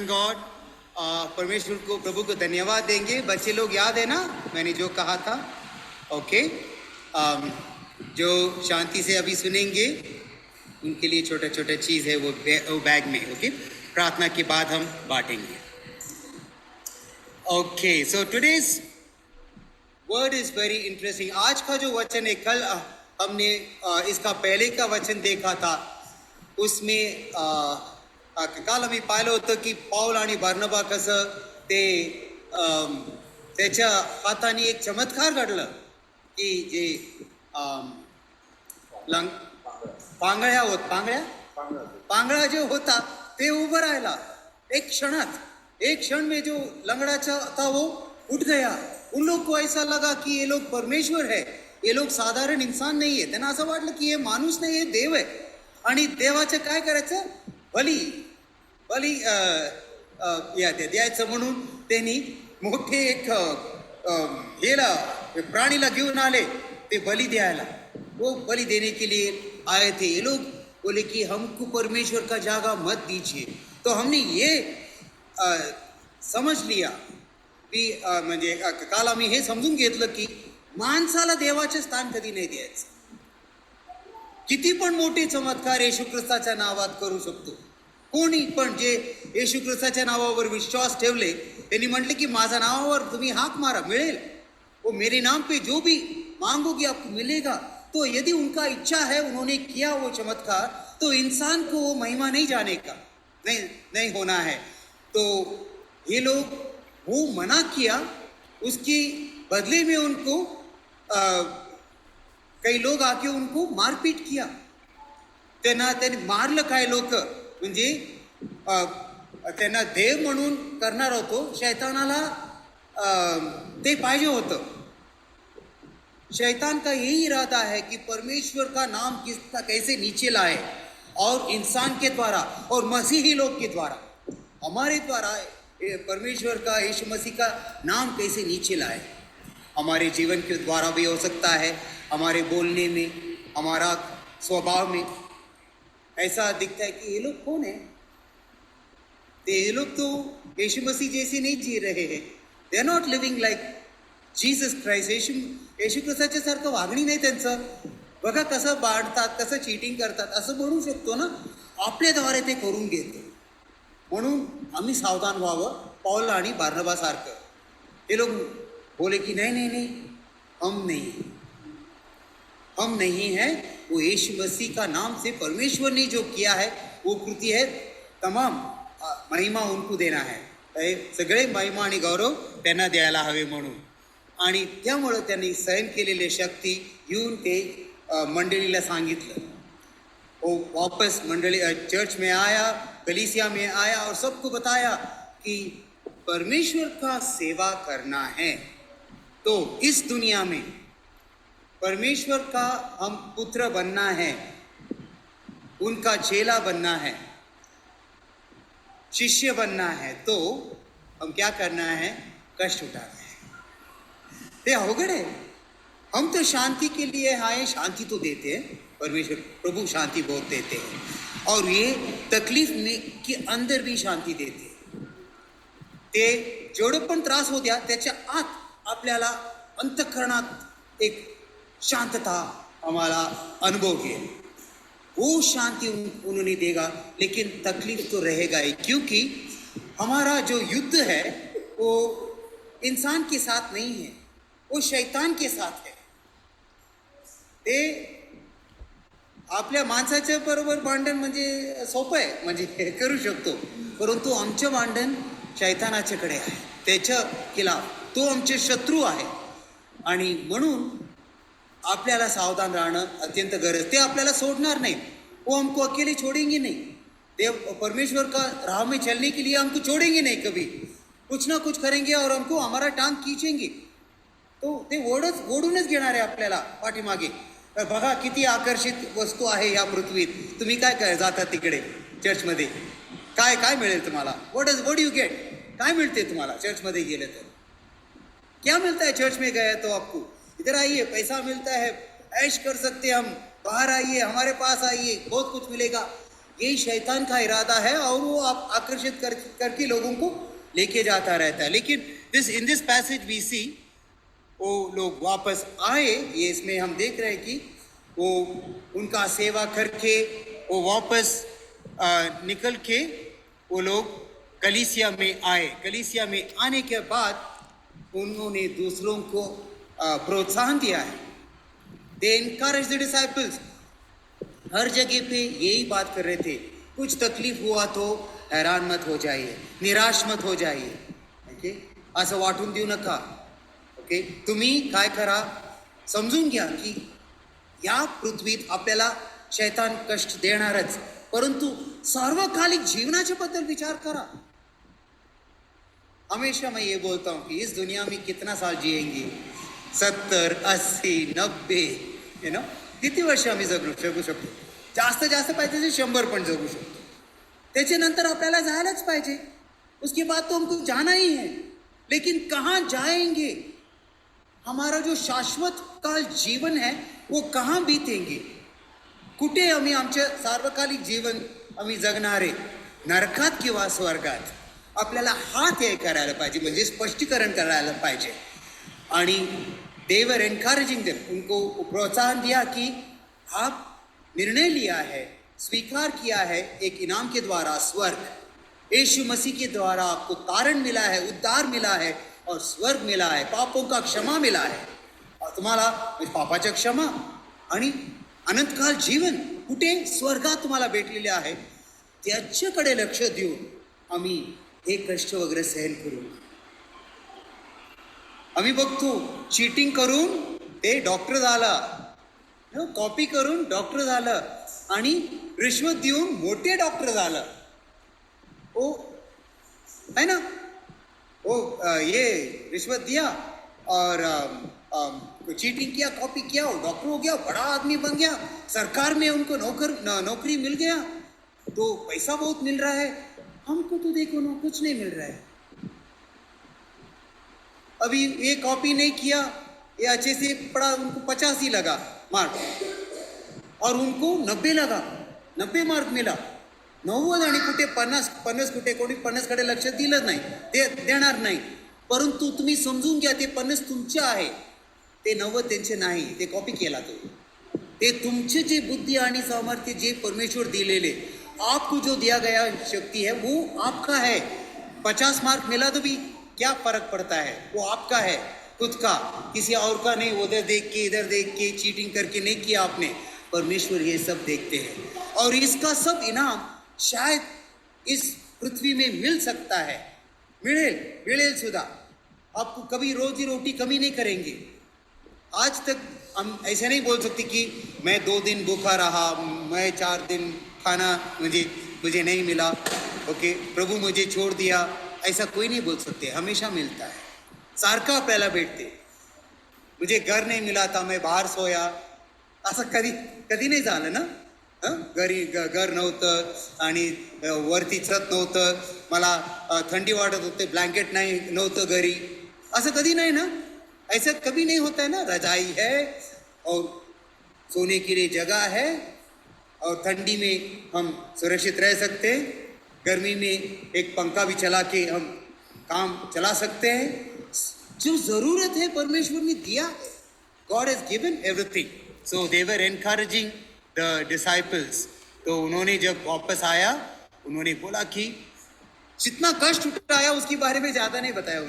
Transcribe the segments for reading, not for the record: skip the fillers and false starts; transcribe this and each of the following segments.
God परमेश्वर को, प्रभु को धन्यवाद देंगे। बच्चे लोग याद है ना मैंने जो कहा था? ओके, जो शांति से अभी सुनेंगे उनके लिए छोटा छोटा चीज़ है वो बैग में। ओके, प्रार्थना के बाद हम बांटेंगे। Okay, so today's word is very interesting. आज का जो वचन है, कल हमने इसका पहले का वचन देखा था, उसमें काल आम्ही पाहिलं होतं की पाऊल आणि बार्नबा कसं ते त्याच्या हाताने एक चमत्कार घडलं की जे पांगळा जो होता ते उभं राहिला एक क्षण में जो लंगड़ाचा था वो उठ गया। उन लोग को ऐसा लगा कि ये लोग परमेश्वर है, ये लोग साधारण इंसान नहीं है। त्यांना असं वाटलं की हे माणूस नाही, हे देव आहे। आणि देवाचं काय करायचं, बली द्यायचं म्हणून त्यांनी मोठे एक प्राणीला घेऊन आले ते बलि द्यायला। वो बलि देने के लिए आए थे। ये लोग बोले कि हमको परमेश्वर का जगह मत दीजिए। तो हमने ये समझ लिया की म्हणजे काल आम्ही हे समजून घेतलं की माणसाला देवाचे स्थान कधी नाही द्यायचं। किती पण मोठे चमत्कार येशू ख्रिस्ताच्या नावात करू शकतो कोणी पण। जे येशू ख्रिस्ताच्या नावावर विश्वास ठेवले त्यांनी म्हटले की माझ्या नावावर तुम्ही हाक मारा, मिळेल। वो मेरे नाम पे जो भी मांगोगे आपको मिलेगा। तो यदि उनका इच्छा है, उन्होंने किया वो चमत्कार, तो इंसान को वो महिमा नहीं जाने का नहीं होना है। तो ये लोग वो मना किया, उसके बदले में उनको कई लोग आके उनको मारपीट किया। त्यांनी मारलं। काय लोक म्हणजे त्यांना देव म्हणून करणार होतो, शैतानाला ते पाहिजे होतं। शैतान का यही इरादा है कि परमेश्वर का नाम कैसे नीचे लाए, और इंसान के द्वारा और मसीही लोग के द्वारा, हमारे द्वारा परमेश्वर का, यीशु मसीह का नाम कैसे नीचे लाए। हमारे जीवन के द्वारा भी हो सकता है, हमारे बोलने में, हमारा स्वभाव में ऐसा दिखता है कि ये लोग कौन है, ये लोग तो यीशु मसीह जैसे नहीं जी रहे हैं। They are not living like Jesus Christ. Yeshu ख्रिस्ताच्या सारखं वागणी नाही त्यांचं। बघा कसं बांधतात, कसं चीटिंग करतात, असं म्हणू शकतो ना। आपल्याद्वारे ते करून घेतो। म्हणून आम्ही सावधान व्हावं, पौल आणि बार्नबा सारखं। हे लोग बोले कि नहीं, हम नहीं हैं। वो यीशु मसीह का नाम से परमेश्वर ने जो किया है वो कृति है, तमाम महिमा उनको देना है। सगळे महिमा आणि गौरव त्यांना द्यायला हवे म्हणून। आणि त्यामुळं त्यांनी सहन केलेले शक्ती येऊन ते मंडळीला सांगितलं। वो वापस मंडली चर्च में आया, कलीसिया में आया और सबको बताया कि परमेश्वर का सेवा करना है तो इस दुनिया में परमेश्वर का हम पुत्र बनना है, उनका चेला बनना है, शिष्य बनना है। तो हम क्या करना है, कष्ट उठाना है। ते अवघड है। हम तो शांति के लिए आए, शांति तो देते हैं, परमेश्वर प्रभु शांति बहुत देते हैं, और ये तकलीफ में के अंदर भी शांति देते हैं। ते जेवढं पण त्रास होत्या त्याच्या आत आपल्याला अंतःकरणात एक शांतता हमारा अनुभव है। वो शांति उन्होंने देगा, लेकिन तकलीफ तो रहेगा ही, क्योंकि हमारा जो युद्ध है वो इंसान के साथ नहीं है, वो शैतान के साथ है। ते आपल्या माणसाच्या बरोबर भांडण म्हणजे सोपं आहे, म्हणजे करू शकतो, परंतु आमचं भांडण शैतानाच्याकडे आहे, त्याच्या खिलाफ। तो आमचे शत्रू आहे आणि म्हणून आपल्याला सावधान राहणं अत्यंत गरज। ते आपल्याला सोडणार नाही, वो हमको अकेले छोड़ेंगे नहीं। देव परमेश्वर का राह में चलने के लिए हमको छोड़ेंगे नहीं कभी, कुछ ना कुछ करेंगे और हमको हमारा टांग खींचेंगे। तो ते ओढूनच घेणार आहे आपल्याला पाठीमागे। बघा किती आकर्षित वस्तू आहे या पृथ्वीत। तुम्ही काय जाता तिकडे चर्चमध्ये, काय मिळेल तुम्हाला? What you get? काय मिळते तुम्हाला चर्चमध्ये गेले तर? क्या मिलता है चर्च में गया तो आपको? इधर आइए, पैसा मिलता है, ऐश कर सकते हम, बाहर आइए, हमारे पास आइए, बहुत कुछ मिलेगा। ये शैतान का इरादा है और वो आप आकर्षित करके लोगों को लेके जाता रहता है। लेकिन in this passage we see वो लोग वापस आए, ये इसमें हम देख रहे हैं कि वो उनका सेवा करके वो वापस निकल के वो लोग कलीसिया में आए। कलीसिया में आने के बाद उन्होंने दूसरों को प्रोत्साहन दिया है। They encourage the disciples. हर जगह पे यही बात कर रहे थे, कुछ तकलीफ हुआ तो हैरान मत हो जाइए, निराश मत हो जाइए, ओके, असं वाटून देऊ नका, ओके। तुम्ही काय करा, समजून घ्या की या पृथ्वीत आपल्याला शैतान कष्ट देणारच, परंतु सार्वकालिक जीवनाच्या बद्दल विचार करा। हमेशा मैं ये बोलता हूँ कि इस दुनिया में कितना साल जिएंगे, 70, 80, 90, यू नो, किती वर्ष आम्ही जगू शकतो? जास्त जास्त पाहिजे 100 पण जगू शकतो। त्याच्यानंतर आपल्याला जायलाच पाहिजे, उसके बाद तो हमको जाना ही है। लेकिन कहाँ जाएंगे? हमारा जो शाश्वत काल जीवन है वो कहाँ बीतेंगे? कुठे आम्ही आमचे सार्वकालिक जीवन आम्ही जगणार आहे, नरकात किंवा स्वर्गात? आपल्याला हात हे करायला पाहिजे, म्हणजे स्पष्टीकरण करायला पाहिजे। आणि they were encouraging them, उनको प्रोत्साहन दिया कि आप निर्णय लिया है, स्वीकार किया है एक इनाम के द्वारा, स्वर्ग यीशु मसीह के द्वारा आपको तारण मिला है, उद्धार मिला है और स्वर्ग मिला है, पापों का क्षमा मिला है और तुम्हाला पापाच्या क्षमा आणि अनंतकाल जीवन कुठे? स्वर्गात तुम्हाला भेटलेले आहे। त्याच्याकडे लक्ष देऊन आम्ही हे कष्ट वगैरे सहन करू। आम्ही बघतो चीटिंग करून ते डॉक्टर झाला, कॉपी करून डॉक्टर झालं आणि रिश्वत देऊन मोठे डॉक्टर झालं, ओ है ना, ओ ये रिश्वत दिया और चीटिंग किया, कॉपी किया, वो डॉक्टर हो गया, बड़ा आदमी बन गया, सरकार में उनको नौकरी मिल गया, तो पैसा बहुत मिल रहा है। हमको तो देखो ना, कुछ नहीं मिल रहा है। अभी ये कॉपी नहीं किया, ये अच्छे से पढ़ा, उनको 50 ही लगा मार्क और उनको 90 लगा, 90 मार्क मिला। 90 आणि कुठे 50 कुठे कोणी 50कडे लक्ष दिलं नाही, ते देणार नाही। परंतु तुम्ही समजून घ्या, ते 50 तुमचे आहे, ते 90 त्यांचे नाही, ते कॉपी केला तो। ते तुमचे जे बुद्धी आणि सामर्थ्य जे परमेश्वर दिलेले, आपको जो दिया गया शक्ति है वो आपका है। 50 मार्क मिला तो भी क्या फर्क पड़ता है, वो आपका है खुद का, किसी और का नहीं। उधर देख के इधर देख के चीटिंग करके नहीं किया आपने, परमेश्वर ये सब देखते हैं और इसका सब इनाम शायद इस पृथ्वी में मिल सकता है, मिलेल सुधा। आपको कभी रोजी रोटी कमी नहीं करेंगे। आज तक हम ऐसे नहीं बोल सकते कि मैं 2 दिन भूखा रहा, मैं 4 दिन खाना मुझे नहीं मिला, ओके, प्रभु मुझे छोड़ दिया, ऐसा कोई नहीं बोल सकते। हमेशा मिलता है, सारखं आपल्याला भेटते। मुझे घर नहीं मिला था, मैं बाहर सोया, असं कधी नाही झालं ना। घरी घर नव्हतं आणि वरती छत नव्हतं, मला थंडी वाटत होते, ब्लँकेट नव्हतं घरी, असं कधी नाही ना। ऐसा कभी नहीं होता है ना। रजाई है और सोने के लिए जगह है और ठंडी में हम सुरक्षित रह सकते हैं, गर्मी में एक पंखा भी चला के हम काम चला सकते हैं। जो ज़रूरत है परमेश्वर ने दिया है। God has given everything. So they were encouraging the disciples. तो उन्होंने जब वापस आया, उन्होंने बोला कि जितना कष्ट उठाया उसके बारे में ज़्यादा नहीं बताया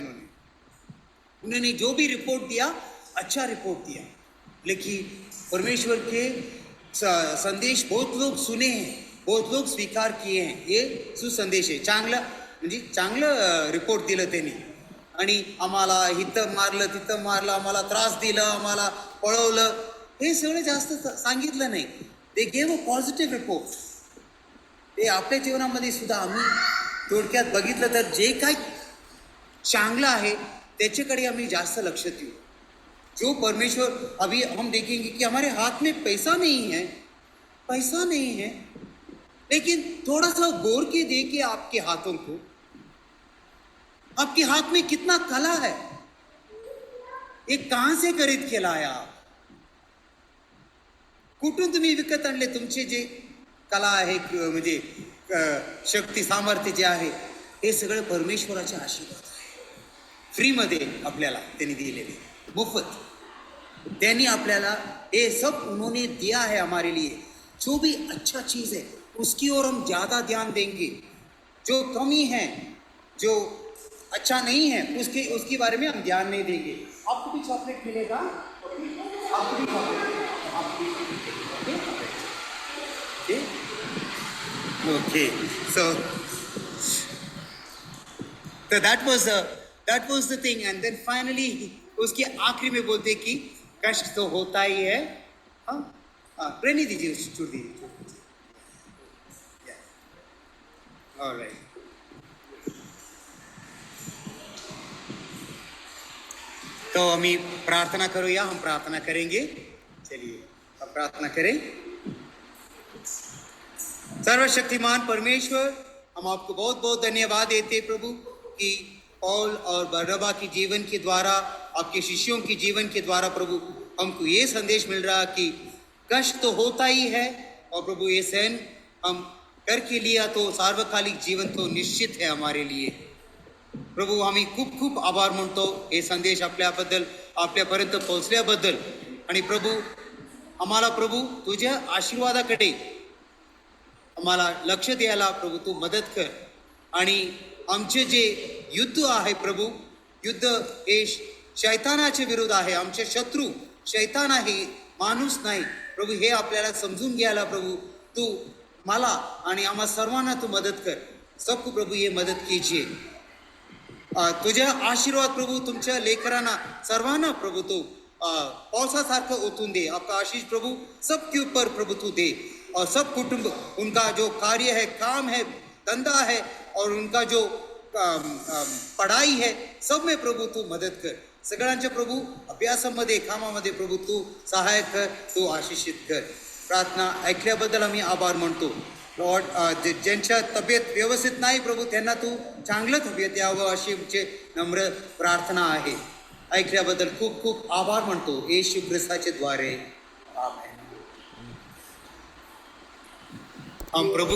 उन्होंने जो भी रिपोर्ट दिया, अच्छा रिपोर्ट दिया। लेकिन परमेश्वर के संदेश बहुत लोग सुने हैं, बहुत लोग स्वीकार किए हैं। ये सुसंदेश आहे, चांगलं रिपोर्ट दिलं त्यांनी। आणि आम्हाला इथं मारलं तिथं मारलं, आम्हाला त्रास दिला, आम्हाला पळवलं, हे सगळं जास्त सांगितलं नाही। ते गेव अ पॉझिटिव्ह रिपोर्ट। ते आपल्या जीवनामध्ये सुद्धा आम्ही थोडक्यात बघितलं तर जे काही चांगलं आहे त्याच्याकडे आम्ही जास्त लक्ष देऊ। जो परमेश्वर, अभी हम देखेंगे कि हमारे हाथ में पैसा नहीं है, लेकिन थोड़ा सा गौर के देखिए आपके हाथों को, आपके हाथ में कितना कला है, ये कहां से खरीद के लाया आप? कुठून तुम्ही विकत आणले तुमचे जे कला आहे म्हणजे शक्ती सामर्थ्य जे आहे हे सगळं परमेश्वराचे आशीर्वाद आहे. फ्रीमध्ये आपल्याला त्यांनी दिलेले, मुफ्त त्यांनी आपल्याला ये सब उन्होंने दिया है हमारे लिए. जो भी अच्छा चीज़ है उसकी ओर हम ज़्यादा ध्यान देंगे. जो कमी है, जो अच्छा नहीं है, उसके बारे में हम ध्यान नहीं देंगे. आपको भी चॉकलेट मिलेगा, आपको भी okay. So that was the thing. And then finally उसके आखिरी में बोलते कि कष्ट तो होता ही है. रहने दीजिए, छोड़ दीजिए. All right. तो हमें प्रार्थना करूया, हम प्रार्थना करेंगे. चलिए अब प्रार्थना करें. सर्वशक्तिमान परमेश्वर, हम आपको बहुत बहुत धन्यवाद देते प्रभु कि पौल और बरनबा के जीवन के द्वारा, आपके शिष्यों के जीवन के द्वारा प्रभु हमको ये संदेश मिल रहा कि कष्ट तो होता ही है और प्रभु ये सहन हम करके लिया तो सार्वकालिक जीवन तो निश्चित है हमारे लिए. प्रभू आम्ही खूप खूप आभार मानतो हे संदेश आपल्याबद्दल, आपल्यापर्यंत पोहोचल्याबद्दल. आणि प्रभू आम्हाला प्रभू तुझ्या आशीर्वादाकडे आम्हाला लक्ष द्यायला प्रभू तू मदत कर. आणि आमचे जे युद्ध आहे प्रभू, युद्ध हे शैतानाच्या विरुद्ध आहे. आमचे शत्रू शैतान आहे, माणूस नाही प्रभू. हे आपल्याला समजून घ्यायला प्रभू तू मला आणि आम्हा सर्वांना तू मदत कर. सबको प्रभू ये मदत कीजिए. तुझ्या आशीर्वाद प्रभू तुमच्या लेकरांना सर्वांना प्रभू तू पावसासारखं ओतून दे. आपका आशीष प्रभु सबके ऊपर प्रभु तू दे. और सब कुटुंब, उनका जो कार्य है, काम है, धंधा है और उनका जो पढ़ाई है, सब में प्रभु तू मदत कर. सगळ्यांच्या प्रभू अभ्यासामध्ये, कामामध्ये प्रभू तू सहाय्य कर, तू आशिषित कर. प्रार्थना ऐकल्याबद्दल आम्ही आभार मानतो. लॉर्ड, ज्यांच्या तब्येत व्यवस्थित नाही प्रभू त्यांना तू चांगलं तब्येत यावं अशी आमची नम्र प्रार्थना आहे. ऐकल्याबद्दल खूप खूप आभार मानतो येशू ख्रिस्ताच्या द्वारे. आमेन. हम प्रभु